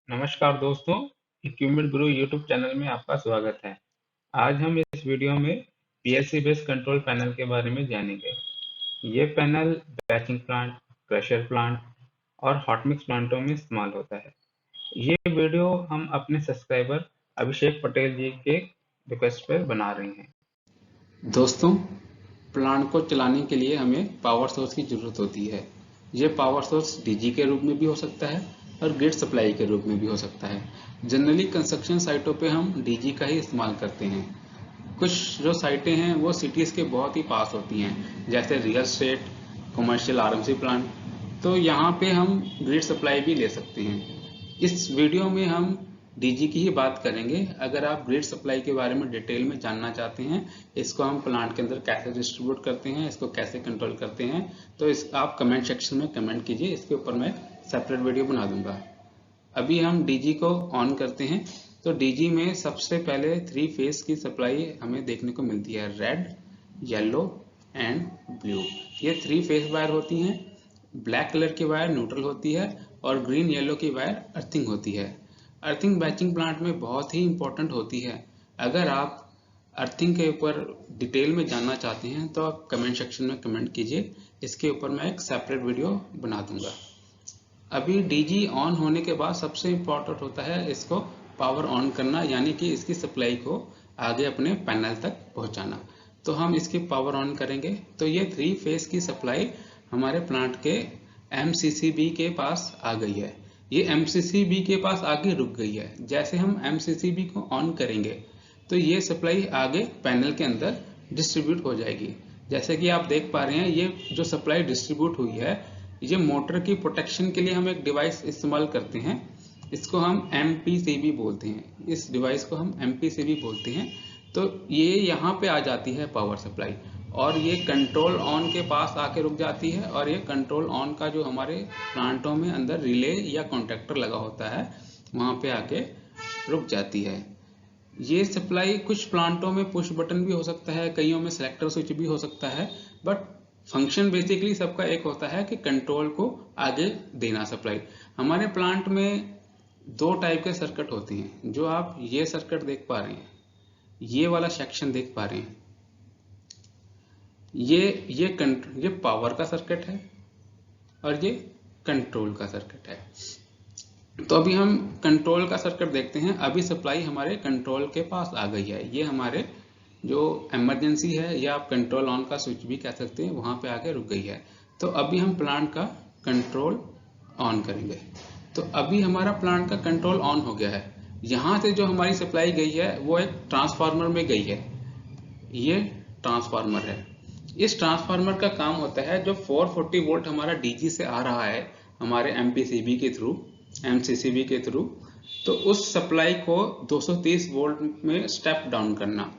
नमस्कार दोस्तों, इक्विपमेंट गुरु YouTube channel में आपका स्वागत है। आज हम इस वीडियो में पीएलसी बेस्ड कंट्रोल पैनल के बारे में जानेंगे। ये panel batching plant, crusher plant और हॉट मिक्स प्लांटों में इस्तेमाल होता है। ये वीडियो हम अपने सब्सक्राइबर अभिषेक पटेल जी के रिक्वेस्ट पर बना रहे हैं। दोस्तों, प्लांट को चलाने के लिए हमें पावर सोर्स की ज़रूरत होती है। ये पावर सोर्स डीजी के रूप में भी हो सकता है और ग्रिड सप्लाई के रूप में भी हो सकता है। जनरली कंस्ट्रक्शन साइटों पे हम डीजी का ही इस्तेमाल करते हैं। कुछ जो साइटें हैं वो सिटीज़ के बहुत ही पास होती हैं, जैसे real estate, commercial RMC plant. तो यहाँ पे हम ग्रिड सप्लाई भी ले सकते हैं। इस वीडियो में हम डीजी की ही बात करेंगे। अगर आप ग्रिड सप्लाई के बारे में डिटेल में जानना चाहते हैं, इसको हम प्लांट के अंदर कैसे डिस्ट्रीब्यूट करते हैं, इसको कैसे कंट्रोल करते हैं, तो इस आप कमेंट सेक्शन में कमेंट कीजिए। इसके ऊपर मैं सेपरेट वीडियो बना दूंगा। अभी हम डीजी को ऑन करते हैं। तो डीजी में सबसे पहले 3 फेज की सप्लाई हमें देखने को मिलती है, रेड, येलो एंड ब्लू। ये 3 फेज वायर होती हैं। ब्लैक कलर की वायर न्यूट्रल होती है और ग्रीन येलो की वायर अर्थिंग होती है। अर्थिंग बैचिंग प्लांट में बहुत ही इंपॉर्टेंट होती है। अगर आप अर्थिंग के ऊपर डिटेल में जानना चाहते हैं तो आप कमेंट सेक्शन में कमेंट कीजिए। इसके ऊपर मैं एक सेपरेट वीडियो बना दूंगा। अभी डीजी ऑन होने के बाद सबसे इम्पोर्टेंट होता है इसको पावर ऑन करना, यानी कि इसकी सप्लाई को आगे अपने पैनल तक पहुंचाना। तो हम इसकी पावर ऑन करेंगे तो ये 3 फेज की सप्लाई हमारे प्लांट के एमसीसीबी के पास आ गई है। ये एमसीसीबी के पास आगे रुक गई है। जैसे हम एमसीसीबी को ऑन करेंगे तो ये सप्लाई आगे पैनल के अंदर डिस्ट्रीब्यूट हो जाएगी। जैसे कि आप देख पा रहे हैं, ये जो सप्लाई डिस्ट्रीब्यूट हुई है, ये मोटर की प्रोटेक्शन के लिए हम एक डिवाइस इस्तेमाल करते हैं। इसको हम एमपीसीबी बोलते हैं। इस डिवाइस को हम एमपीसीबी बोलते हैं। तो ये यहाँ पे आ जाती है पावर सप्लाई और ये कंट्रोल ऑन के पास आके रुक जाती है। और ये कंट्रोल ऑन का जो हमारे प्लांटों में अंदर रिले या कॉन्टैक्टर लगा होता है, वहाँ पे आके रुक जाती है। ये सप्लाई कुछ प्लांटों में पुश बटन भी हो सकता है, कईयों में सेलेक्टर स्विच भी हो सकता है, बट फंक्शन बेसिकली सबका एक होता है कि कंट्रोल को आगे देना सप्लाई। हमारे प्लांट में 2 टाइप के सर्किट होते हैं। जो आप ये सर्किट देख पा रहे हैं, ये वाला सेक्शन देख पा रहे हैं, ये पावर का सर्किट है और ये कंट्रोल का सर्किट है। तो अभी हम कंट्रोल का सर्किट देखते हैं। अभी सप्लाई हमारे कंट्रोल के पास आ गई है। ये हमारे जो इमरजेंसी है या आप कंट्रोल ऑन का स्विच भी कह सकते हैं, वहां पे आके रुक गई है। तो अभी हम प्लांट का कंट्रोल ऑन करेंगे। तो अभी हमारा प्लांट का कंट्रोल ऑन हो गया है। यहाँ से जो हमारी सप्लाई गई है वो एक ट्रांसफार्मर में गई है। ये ट्रांसफार्मर है। इस ट्रांसफार्मर का काम होता है, जो 440 वोल्ट हमारा डीजी से आ रहा है हमारे एमपीसीबी के थ्रू, एमसीसीबी के थ्रू, तो उस सप्लाई को 230 वोल्ट में स्टेप डाउन करना।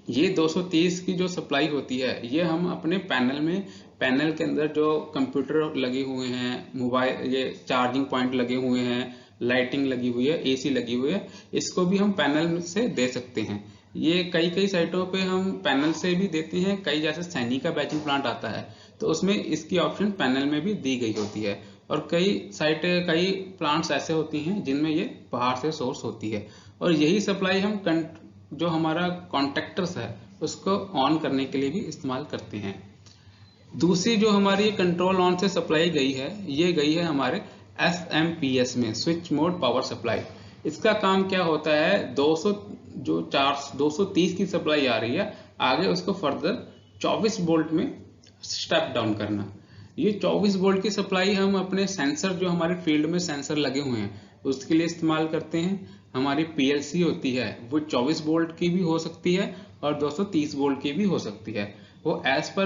ये 230 की जो सप्लाई होती है, ये हम अपने पैनल के अंदर जो कंप्यूटर लगे हुए हैं, मोबाइल, ये चार्जिंग पॉइंट लगे हुए हैं, लाइटिंग लगी हुई है, एसी लगी हुई है, इसको भी हम पैनल से दे सकते हैं। ये कई साइटों पे हम पैनल से भी देते हैं। कई जैसे सैनी का बैचिंग प्लांट आता है तो उसमें इसकी ऑप्शन पैनल में भी दी गई होती है। और कई प्लांट्स ऐसे होती हैं जिनमें ये बाहर से सोर्स होती है। और यही सप्लाई हम जो हमारा कॉन्टैक्टर्स है उसको ऑन करने के लिए भी इस्तेमाल करते हैं। दूसरी जो हमारी कंट्रोल ऑन से सप्लाई गई है, ये गई है हमारे एसएमपीएस में, स्विच मोड पावर सप्लाई। इसका काम क्या होता है, 230 की सप्लाई आ रही है, आगे उसको फर्दर 24 वोल्ट में स्टेप डाउन करना। ये 24 वोल्ट की सप्लाई हम अपने सेंसर, जो हमारे फील्ड में सेंसर लगे हुए हैं, उसके लिए इस्तेमाल करते हैं। हमारी पीएलसी होती है वो 24 वोल्ट की भी हो सकती है और 230 वोल्ट की भी हो सकती है। वो एज पर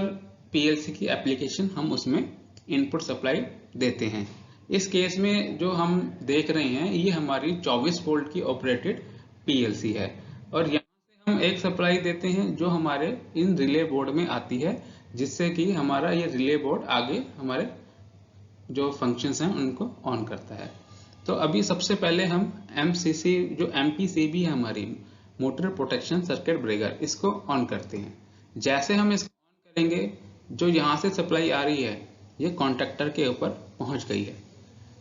पीएलसी की एप्लीकेशन हम उसमें इनपुट सप्लाई देते हैं। इस केस में जो हम देख रहे हैं, ये हमारी 24 वोल्ट की ऑपरेटेड पीएलसी है। और यहाँ से हम एक सप्लाई देते हैं जो हमारे इन रिले बोर्ड में आती है, जिससे कि हमारा ये रिले बोर्ड आगे हमारे जो फंक्शंस हैं उनको ऑन करता है। तो अभी सबसे पहले हम एमसीसी, जो एमपीसीबी है हमारी, मोटर प्रोटेक्शन सर्किट ब्रेकर, इसको ऑन करते हैं। जैसे हम इसको ऑन करेंगे, जो यहाँ से सप्लाई आ रही है ये कॉन्टैक्टर के ऊपर पहुंच गई है।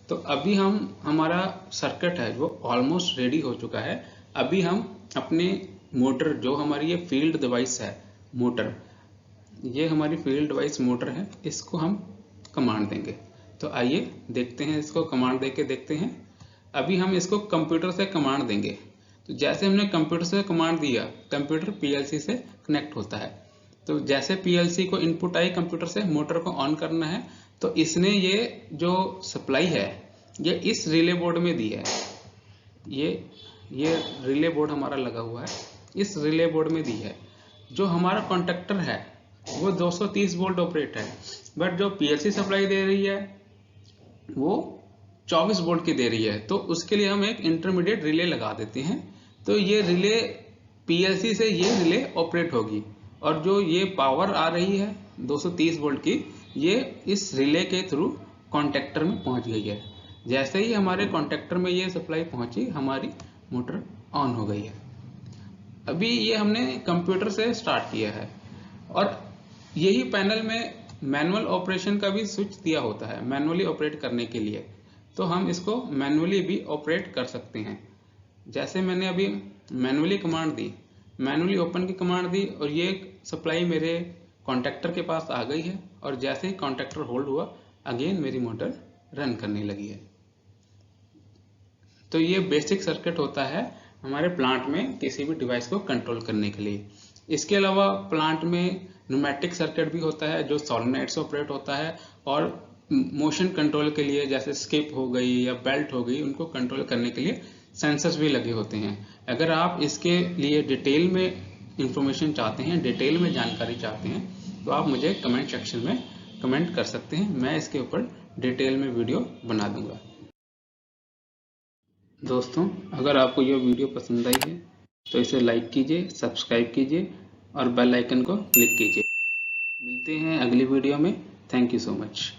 तो अभी हमारा सर्किट है वो ऑलमोस्ट रेडी हो चुका है। अभी हम अपने मोटर, जो हमारी ये फील्ड डिवाइस है मोटर, ये हमारी फील्ड डिवाइस मोटर है, इसको हम कमांड देंगे। तो आइए देखते हैं, इसको कमांड देके देखते हैं। अभी हम इसको कंप्यूटर से कमांड देंगे। तो जैसे हमने कंप्यूटर से कमांड दिया, कंप्यूटर पीएलसी से कनेक्ट होता है। तो जैसे पीएलसी को इनपुट आई कंप्यूटर से, मोटर को ऑन करना है, तो इसने ये जो सप्लाई है ये इस रिले बोर्ड में दी है। ये रिले बोर्ड हमारा लगा हुआ है, इस रिले बोर्ड में दी है। जो हमारा कॉन्टेक्टर है वो 230 वोल्ट ऑपरेट है, बट जो पीएलसी सप्लाई दे रही है वो 24 वोल्ट की दे रही है। तो उसके लिए हम एक इंटरमीडिएट रिले लगा देते हैं। तो ये रिले पीएलसी से ये रिले ऑपरेट होगी, और जो ये पावर आ रही है 230 वोल्ट की, ये इस रिले के थ्रू कॉन्टेक्टर में पहुंच गई है। जैसे ही हमारे कॉन्टेक्टर में ये सप्लाई पहुंची, हमारी मोटर ऑन हो गई है। अभी ये हमने कंप्यूटर से स्टार्ट किया है, और यही पैनल में मैनुअल ऑपरेशन का भी स्विच दिया होता है, मैनुअली ऑपरेट करने के लिए। तो हम इसको मैनुअली भी ऑपरेट कर सकते हैं। जैसे मैंने अभी मैनुअली कमांड दी, मैनुअली ओपन की कमांड दी, और ये सप्लाई मेरे कॉन्टेक्टर के पास आ गई है, और जैसे ही कॉन्टेक्टर होल्ड हुआ, अगेन मेरी मोटर रन करने लगी है। तो ये बेसिक सर्किट होता है हमारे प्लांट में किसी भी डिवाइस को कंट्रोल करने के लिए। इसके अलावा प्लांट में न्यूमेटिक सर्किट भी होता है जो सॉलिनॉइड से ऑपरेट होता है, और मोशन कंट्रोल के लिए जैसे स्किप हो गई या बेल्ट हो गई, उनको कंट्रोल करने के लिए सेंसर्स भी लगे होते हैं। अगर आप इसके लिए डिटेल में इंफॉर्मेशन चाहते हैं, डिटेल में जानकारी चाहते हैं, तो आप मुझे कमेंट सेक्शन में कमेंट कर सकते हैं। मैं इसके ऊपर डिटेल में वीडियो बना दूंगा। दोस्तों, अगर आपको यह वीडियो पसंद आई है तो इसे लाइक कीजिए, सब्सक्राइब कीजिए और बेल आइकन को क्लिक कीजिए। मिलते हैं अगली वीडियो में। Thank you so much.